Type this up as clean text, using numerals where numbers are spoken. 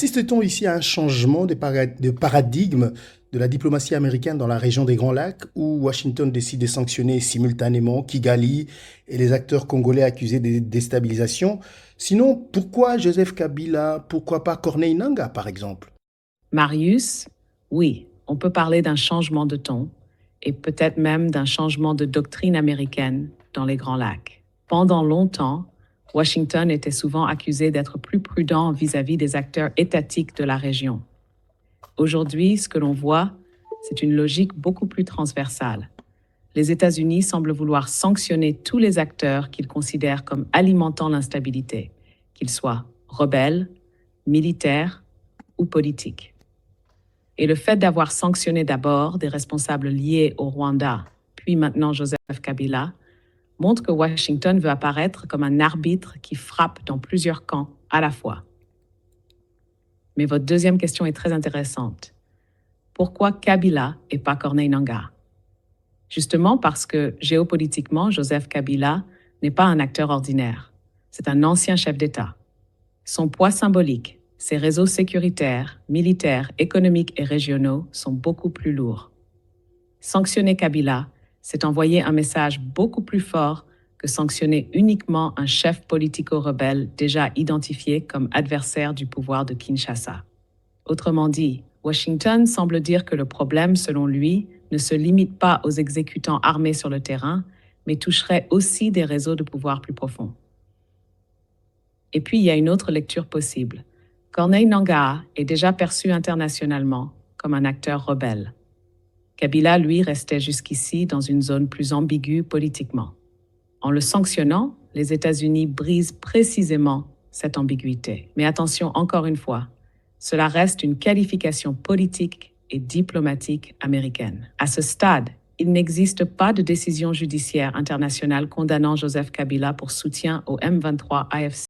Assiste-t-on ici à un changement de paradigme de la diplomatie américaine dans la région des Grands Lacs, où Washington décide de sanctionner simultanément Kigali et les acteurs congolais accusés de déstabilisation? Sinon, pourquoi Joseph Kabila? Pourquoi pas Corneille Nangaa, par exemple? Marius, oui, on peut parler d'un changement de ton et peut-être même d'un changement de doctrine américaine dans les Grands Lacs. Pendant longtemps, Washington était souvent accusé d'être plus prudent vis-à-vis des acteurs étatiques de la région. Aujourd'hui, ce que l'on voit, c'est une logique beaucoup plus transversale. Les États-Unis semblent vouloir sanctionner tous les acteurs qu'ils considèrent comme alimentant l'instabilité, qu'ils soient rebelles, militaires ou politiques. Et le fait d'avoir sanctionné d'abord des responsables liés au Rwanda, puis maintenant Joseph Kabila, montre que Washington veut apparaître comme un arbitre qui frappe dans plusieurs camps à la fois. Mais votre deuxième question est très intéressante. Pourquoi Kabila et pas Corneille Nangaa? Justement parce que géopolitiquement, Joseph Kabila n'est pas un acteur ordinaire. C'est un ancien chef d'État. Son poids symbolique, ses réseaux sécuritaires, militaires, économiques et régionaux sont beaucoup plus lourds. Sanctionner Kabila, c'est envoyer un message beaucoup plus fort que sanctionner uniquement un chef politico-rebelle déjà identifié comme adversaire du pouvoir de Kinshasa. Autrement dit, Washington semble dire que le problème, selon lui, ne se limite pas aux exécutants armés sur le terrain, mais toucherait aussi des réseaux de pouvoir plus profonds. Et puis, il y a une autre lecture possible. Corneille Nangaa est déjà perçu internationalement comme un acteur rebelle. Kabila, lui, restait jusqu'ici dans une zone plus ambiguë politiquement. En le sanctionnant, les États-Unis brisent précisément cette ambiguïté. Mais attention, encore une fois, cela reste une qualification politique et diplomatique américaine. À ce stade, il n'existe pas de décision judiciaire internationale condamnant Joseph Kabila pour soutien au M23 AFC.